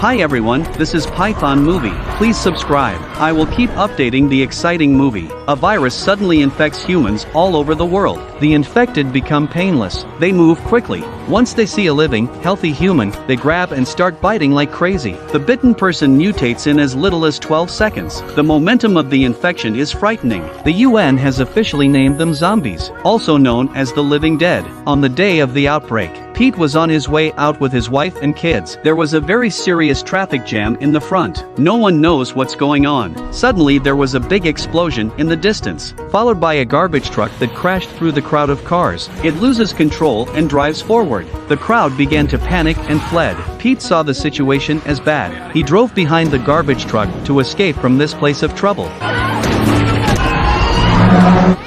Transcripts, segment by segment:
Hi everyone, this is Python Movie. Please subscribe. I will keep updating the exciting movie. A virus suddenly infects humans all over the world. The infected become painless. They move quickly. Once they see a living, healthy human, they grab and start biting like crazy. The bitten person mutates in as little as 12 seconds. The momentum of the infection is frightening. The UN has officially named them zombies, also known as the living dead. On the day of the outbreak, Pete was on his way out with his wife and kids. There was a very serious traffic jam in the front. No one knows what's going on. Suddenly there was a big explosion in the distance, followed by a garbage truck that crashed through the crowd of cars. It loses control and drives forward. The crowd began to panic and fled. Pete saw the situation as bad. He drove behind the garbage truck to escape from this place of trouble.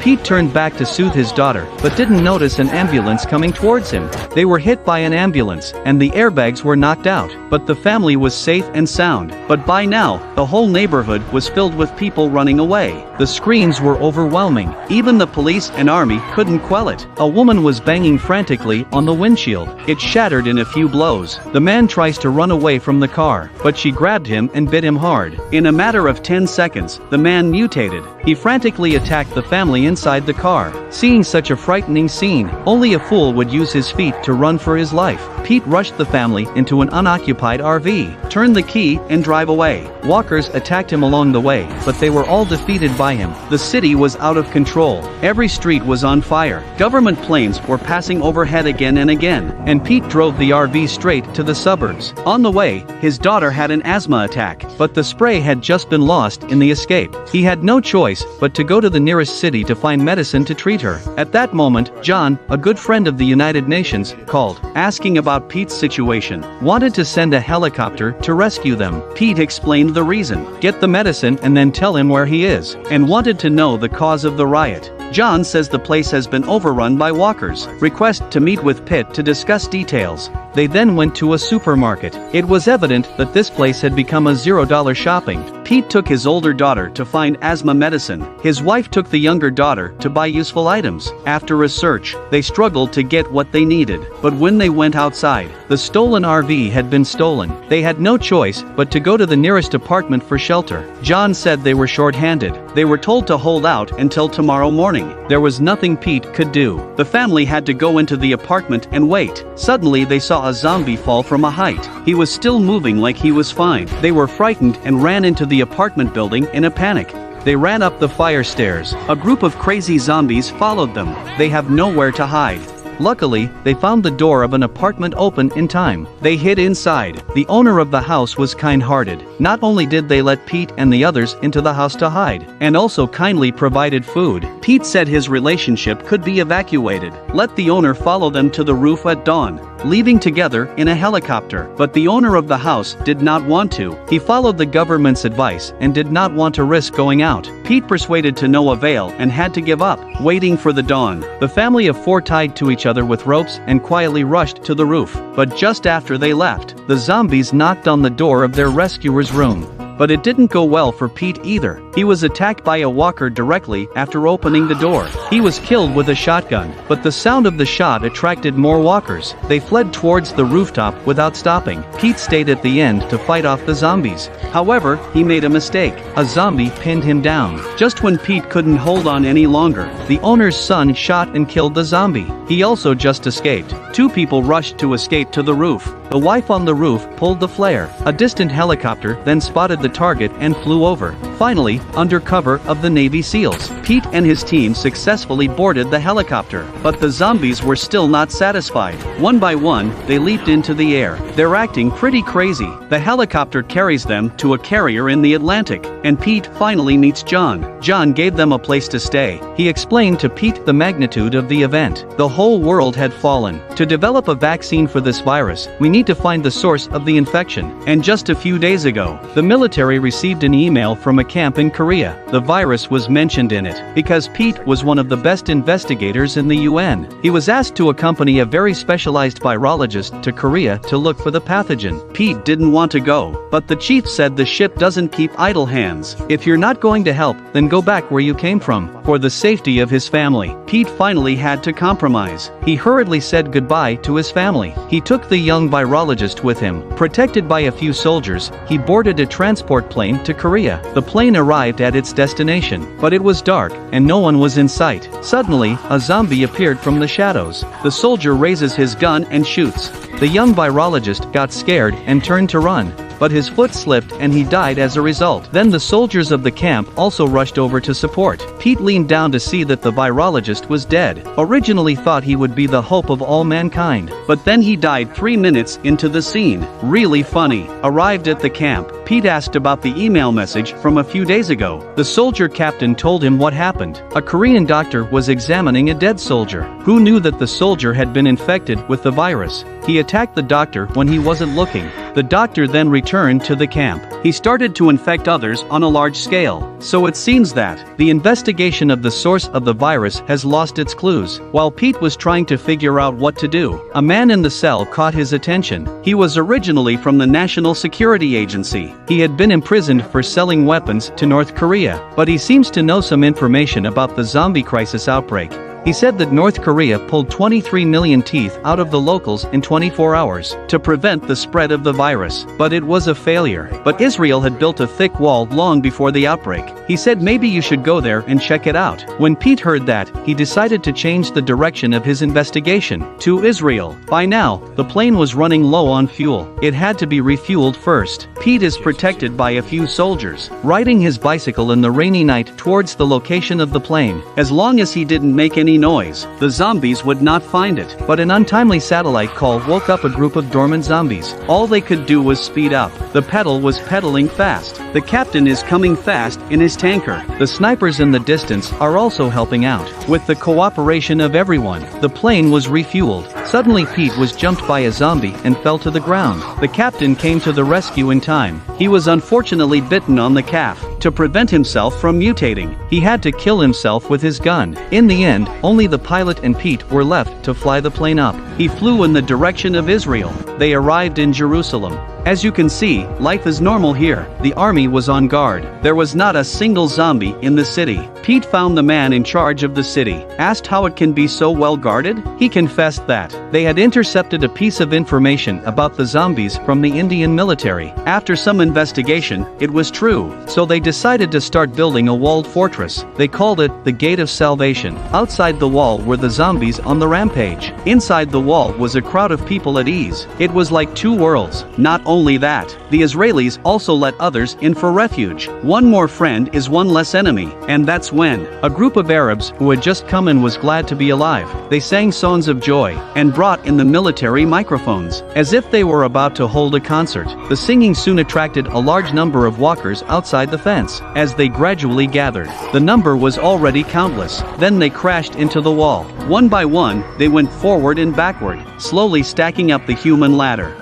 Pete turned back to soothe his daughter, but didn't notice an ambulance coming towards him. They were hit by an ambulance, and the airbags were knocked out, but the family was safe and sound. But by now, the whole neighborhood was filled with people running away. The screams were overwhelming. Even the police and army couldn't quell it. A woman was banging frantically on the windshield. It shattered in a few blows. The man tries to run away from the car, but she grabbed him and bit him hard. In a matter of 10 seconds, the man mutated. He frantically attacked the family inside the car. Seeing such a frightening scene, only a fool would use his feet to run for his life. Pete rushed the family into an unoccupied RV, turned the key, and drive away. Walkers attacked him along the way, but they were all defeated by him. The city was out of control. Every street was on fire. Government planes were passing overhead again and again, and Pete drove the RV straight to the suburbs. On the way, his daughter had an asthma attack, but the spray had just been lost in the escape. He had no choice but to go to the nearest city to find medicine to treat her. At that moment, John, a good friend of the United Nations, called, asking about Pete's situation. Wanted to send a helicopter to rescue them. Pete explained the reason. Get the medicine and then tell him where he is, and wanted to know the cause of the riot. John says the place has been overrun by walkers. Request to meet with Pitt to discuss details. They then went to a supermarket. It was evident that this place had become a $0 shopping. Pete took his older daughter to find asthma medicine. His wife took the younger daughter to buy useful items. After research, they struggled to get what they needed. But when they went outside, the stolen RV had been stolen. They had no choice but to go to the nearest apartment for shelter. John said they were short-handed. They were told to hold out until tomorrow morning. There was nothing Pete could do. The family had to go into the apartment and wait. Suddenly they saw a zombie fall from a height. He was still moving like he was fine. They were frightened and ran into the apartment building in a panic. They ran up the fire stairs. A group of crazy zombies followed them. They have nowhere to hide. Luckily, they found the door of an apartment open in time. They hid inside. The owner of the house was kind-hearted. Not only did they let Pete and the others into the house to hide, and also kindly provided food. Pete said his relationship could be evacuated. Let the owner follow them to the roof at dawn, leaving together in a helicopter. But the owner of the house did not want to. He followed the government's advice and did not want to risk going out. Pete persuaded to no avail and had to give up, waiting for the dawn. The family of four tied to each other with ropes and quietly rushed to the roof. But just after they left, the zombies knocked on the door of their rescuer's room. But it didn't go well for Pete either. He was attacked by a walker directly after opening the door. He was killed with a shotgun, but the sound of the shot attracted more walkers. They fled towards the rooftop without stopping. Pete stayed at the end to fight off the zombies. However, he made a mistake. A zombie pinned him down. Just when Pete couldn't hold on any longer, the owner's son shot and killed the zombie. He also just escaped. Two people rushed to escape to the roof. The wife on the roof pulled the flare. A distant helicopter then spotted the target and flew over. Finally, under cover of the Navy SEALs, Pete and his team successfully boarded the helicopter. But the zombies were still not satisfied. One by one, they leaped into the air. They're acting pretty crazy. The helicopter carries them to a carrier in the Atlantic, and Pete finally meets John. John gave them a place to stay. He explained to Pete the magnitude of the event. The whole world had fallen. To develop a vaccine for this virus, we need to find the source of the infection. And just a few days ago, the military received an email from a camp in Korea. The virus was mentioned in it because Pete was one of the best investigators in the UN. He was asked to accompany a very specialized virologist to Korea to look for the pathogen. Pete didn't want to go, but the chief said the ship doesn't keep idle hands. If you're not going to help, then go back where you came from. For the safety of his family, Pete finally had to compromise. He hurriedly said goodbye to his family. He took the young virologist with him. Protected by a few soldiers, he boarded a transport plane to Korea. The plane arrived at its destination, but it was dark, and no one was in sight. Suddenly, a zombie appeared from the shadows. The soldier raises his gun and shoots. The young virologist got scared and turned to run, but his foot slipped and he died as a result. Then the soldiers of the camp also rushed over to support. Pete leaned down to see that the virologist was dead. Originally thought he would be the hope of all mankind, but then he died 3 minutes into the scene. Really funny. Arrived at the camp, Pete asked about the email message from a few days ago. The soldier captain told him what happened. A Korean doctor was examining a dead soldier, who knew that the soldier had been infected with the virus. He attacked the doctor when he wasn't looking. The doctor then returned to the camp. He started to infect others on a large scale. So it seems that the investigation of the source of the virus has lost its clues. While Pete was trying to figure out what to do, a man in the cell caught his attention. He was originally from the National Security Agency. He had been imprisoned for selling weapons to North Korea, but he seems to know some information about the zombie crisis outbreak. He said that North Korea pulled 23 million teeth out of the locals in 24 hours to prevent the spread of the virus, but it was a failure. But Israel had built a thick wall long before the outbreak. He said maybe you should go there and check it out. When Pete heard that, he decided to change the direction of his investigation to Israel. By now, the plane was running low on fuel. It had to be refueled first. Pete is protected by a few soldiers, riding his bicycle in the rainy night towards the location of the plane. As long as he didn't make any noise, the zombies would not find it. But an untimely satellite call woke up a group of dormant zombies. All they could do was speed up. The pedal was pedaling fast. The captain is coming fast in his tanker. The snipers in the distance are also helping out. With the cooperation of everyone, the plane was refueled. Suddenly Pete was jumped by a zombie and fell to the ground. The captain came to the rescue in time. He was unfortunately bitten on the calf. To prevent himself from mutating, he had to kill himself with his gun. In the end, only the pilot and Pete were left to fly the plane up. He flew in the direction of Israel. They arrived in Jerusalem. As you can see, life is normal here. The army was on guard. There was not a single zombie in the city. Pete found the man in charge of the city, asked how it can be so well guarded. He confessed that they had intercepted a piece of information about the zombies from the Indian military. After some investigation, it was true, so they decided to start building a walled fortress. They called it the Gate of Salvation. Outside the wall were the zombies on the rampage. Inside the wall was a crowd of people at ease. It was like two worlds. Not only that, the Israelis also let others in for refuge. One more friend is one less enemy, and that's when a group of Arabs who had just come in was glad to be alive. They sang songs of joy and brought in the military microphones, as if they were about to hold a concert. The singing soon attracted a large number of walkers outside the fence. As they gradually gathered, the number was already countless. Then they crashed into the wall. One by one, they went forward and backward, slowly stacking up the human ladder.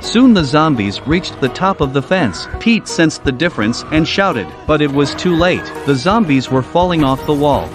Soon the zombies reached the top of the fence. Pete sensed the difference and shouted, but it was too late. The zombies were falling off the wall.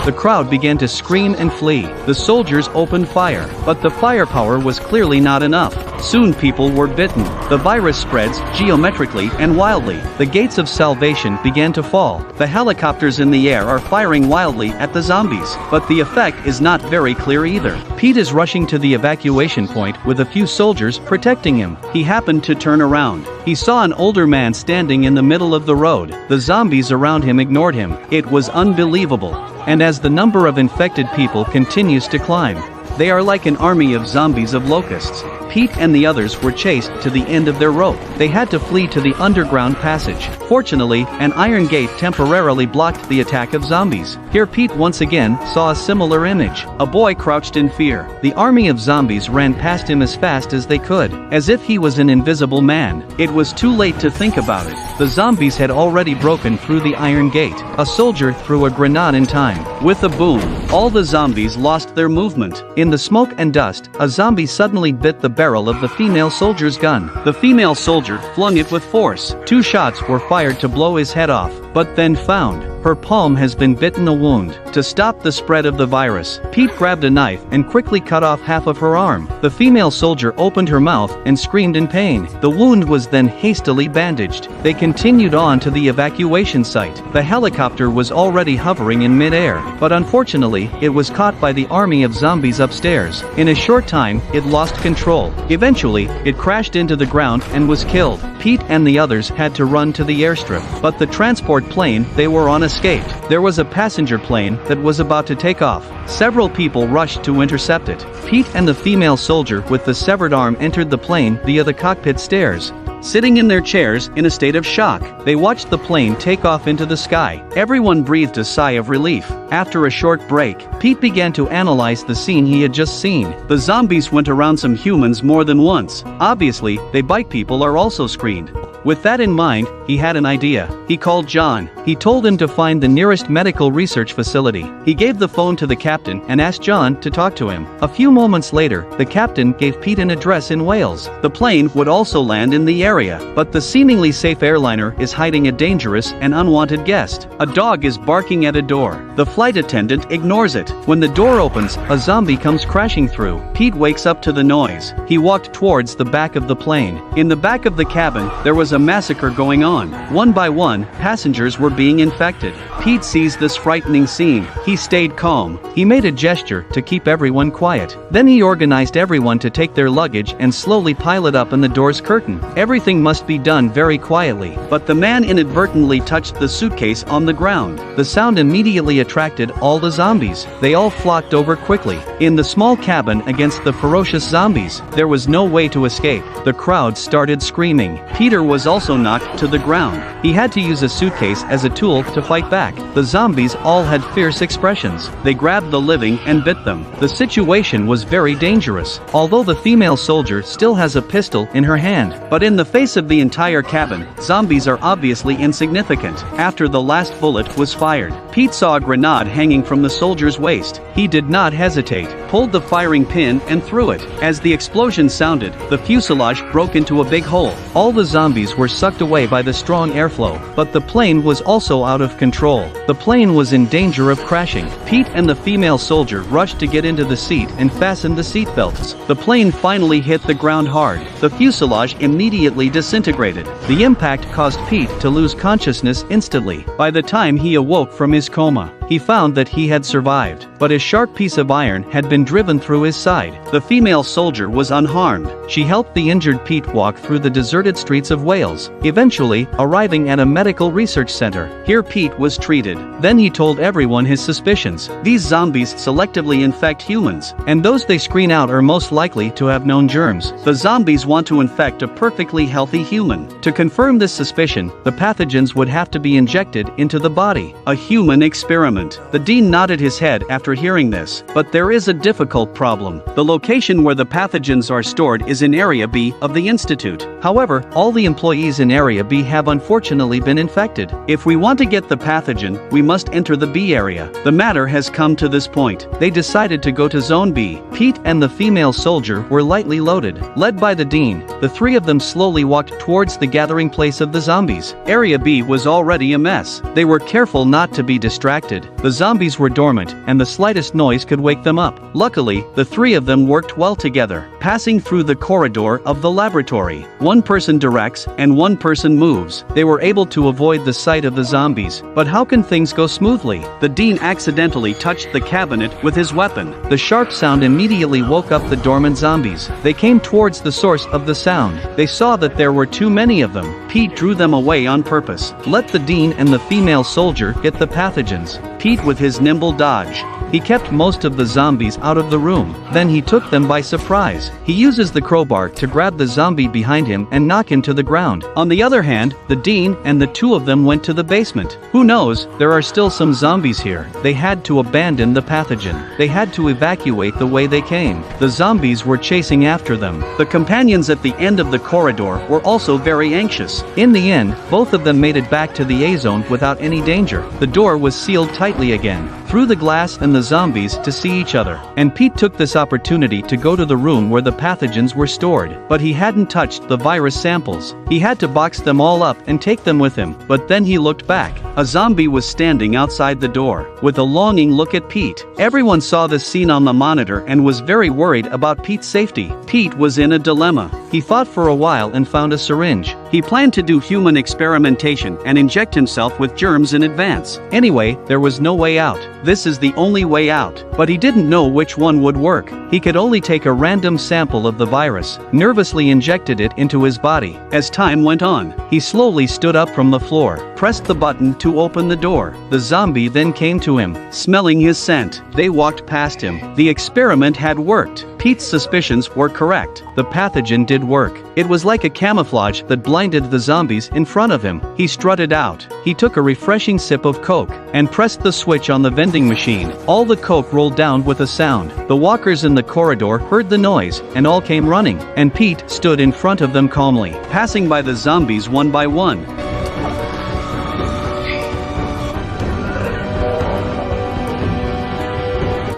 The crowd began to scream and flee. The soldiers opened fire, but the firepower was clearly not enough. Soon people were bitten. The virus spreads geometrically and wildly. The gates of salvation began to fall. The helicopters in the air are firing wildly at the zombies, but the effect is not very clear either. Pete is rushing to the evacuation point with a few soldiers protecting him. He happened to turn around. He saw an older man standing in the middle of the road. The zombies around him ignored him. It was unbelievable. And as the number of infected people continues to climb, they are like an army of zombies of locusts. Pete and the others were chased to the end of their rope. They had to flee to the underground passage. Fortunately, an iron gate temporarily blocked the attack of zombies. Here Pete once again saw a similar image. A boy crouched in fear. The army of zombies ran past him as fast as they could, as if he was an invisible man. It was too late to think about it. The zombies had already broken through the iron gate. A soldier threw a grenade in time. With a boom, all the zombies lost their movement. In the smoke and dust, a zombie suddenly bit the barrel of the female soldier's gun. The female soldier flung it with force. 2 shots were fired to blow his head off, but then found her palm has been bitten a wound. To stop the spread of the virus, Pete grabbed a knife and quickly cut off half of her arm. The female soldier opened her mouth and screamed in pain. The wound was then hastily bandaged. They continued on to the evacuation site. The helicopter was already hovering in mid-air, but unfortunately, it was caught by the army of zombies upstairs. In a short time, it lost control. Eventually, it crashed into the ground and was killed. Pete and the others had to run to the airstrip, but the transport plane they were on escaped. There was a passenger plane that was about to take off. Several people rushed to intercept it. Pete and the female soldier with the severed arm entered the plane via the cockpit stairs. Sitting in their chairs in a state of shock, they watched the plane take off into the sky. Everyone breathed a sigh of relief. After a short break, Pete began to analyze the scene he had just seen. The zombies went around some humans more than once. Obviously, they bite people are also screened. With that in mind, he had an idea. He called John. He told him to find the nearest medical research facility. He gave the phone to the captain and asked John to talk to him. A few moments later, the captain gave Pete an address in Wales. The plane would also land in the area, but the seemingly safe airliner is hiding a dangerous and unwanted guest. A dog is barking at a door. The flight attendant ignores it. When the door opens, a zombie comes crashing through. Pete wakes up to the noise. He walked towards the back of the plane. In the back of the cabin, there was a massacre going on. One by one, passengers were being infected. Pete sees this frightening scene. He stayed calm. He made a gesture to keep everyone quiet. Then he organized everyone to take their luggage and slowly pile it up in the door's curtain. Everything must be done very quietly, but the man inadvertently touched the suitcase on the ground. The sound immediately attracted all the zombies. They all flocked over quickly. In the small cabin against the ferocious zombies, there was no way to escape. The crowd started screaming. Peter was also knocked to the ground. He had to use a suitcase as a tool to fight back. The zombies all had fierce expressions. They grabbed the living and bit them. The situation was very dangerous, although the female soldier still has a pistol in her hand. But in the face of the entire cabin, zombies are obviously insignificant. After the last bullet was fired, Pete saw a grenade hanging from the soldier's waist. He did not hesitate, pulled the firing pin and threw it. As the explosion sounded, the fuselage broke into a big hole. All the zombies were sucked away by the strong airflow, but the plane was also out of control. The plane was in danger of crashing. Pete and the female soldier rushed to get into the seat and fastened the seatbelts. The plane finally hit the ground hard. The fuselage immediately disintegrated. The impact caused Pete to lose consciousness instantly. By the time he awoke from his coma, he found that he had survived, but a sharp piece of iron had been driven through his side. The female soldier was unharmed. She helped the injured Pete walk through the deserted streets of Wales, eventually arriving at a medical research center. Here Pete was treated. Then he told everyone his suspicions. These zombies selectively infect humans, and those they screen out are most likely to have known germs. The zombies want to infect a perfectly healthy human. To confirm this suspicion, the pathogens would have to be injected into the body. A human experiment. The dean nodded his head after hearing this, but there is a difficult problem. The location where the pathogens are stored is in Area B of the Institute. However, all the employees in Area B have unfortunately been infected. If we want to get the pathogen, we must enter the B area. The matter has come to this point. They decided to go to Zone B. Pete and the female soldier were lightly loaded. Led by the dean, the three of them slowly walked towards the gathering place of the zombies. Area B was already a mess. They were careful not to be distracted. The zombies were dormant, and the slightest noise could wake them up. Luckily, the three of them worked well together, passing through the corridor of the laboratory. One person directs, and one person moves. They were able to avoid the sight of the zombies. But how can things go smoothly? The dean accidentally touched the cabinet with his weapon. The sharp sound immediately woke up the dormant zombies. They came towards the source of the sound. They saw that there were too many of them. Pete drew them away on purpose. Let the dean and the female soldier get the pathogens. Pete with his nimble dodge. He kept most of the zombies out of the room. Then he took them by surprise. He uses the crowbar to grab the zombie behind him and knock him to the ground. On the other hand, the dean and the two of them went to the basement. Who knows, there are still some zombies here. They had to abandon the pathogen. They had to evacuate the way they came. The zombies were chasing after them. The companions at the end of the corridor were also very anxious. In the end, both of them made it back to the A zone without any danger. The door was sealed tightly again. through the glass and the zombies to see each other. And Pete took this opportunity to go to the room where the pathogens were stored. But he hadn't touched the virus samples. He had to box them all up and take them with him. But then he looked back. A zombie was standing outside the door, with a longing look at Pete. Everyone saw this scene on the monitor and was very worried about Pete's safety. Pete was in a dilemma. He thought for a while and found a syringe. He planned to do human experimentation and inject himself with germs in advance. Anyway, there was no way out. This is the only way out. But he didn't know which one would work. He could only take a random sample of the virus, nervously injected it into his body. As time went on, he slowly stood up from the floor, pressed the button to open the door. The zombie then came to him, smelling his scent. They walked past him. The experiment had worked. Pete's suspicions were correct. The pathogen did work. It was like a camouflage that blinded the zombies in front of him. He strutted out. He took a refreshing sip of Coke and pressed the switch on the vending machine. All the Coke rolled down with a sound. The walkers in the corridor heard the noise and all came running. And Pete stood in front of them calmly, passing by the zombies one by one.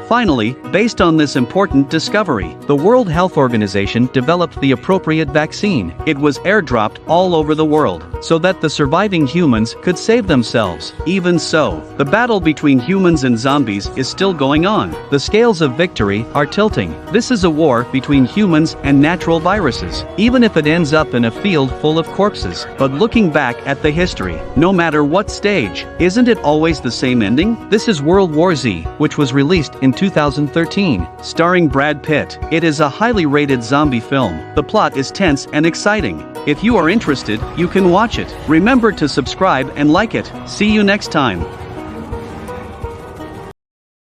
Finally, based on this important discovery, the World Health Organization developed the appropriate vaccine. It was airdropped all over the world, so that the surviving humans could save themselves. Even so, the battle between humans and zombies is still going on. The scales of victory are tilting. This is a war between humans and natural viruses, even if it ends up in a field full of corpses. But looking back at the history, no matter what stage, isn't it always the same ending? This is World War Z, which was released in 2013, starring Brad Pitt. It is a highly rated zombie film. The plot is tense and exciting. If you are interested, you can watch it. Remember to subscribe and like it. See you next time.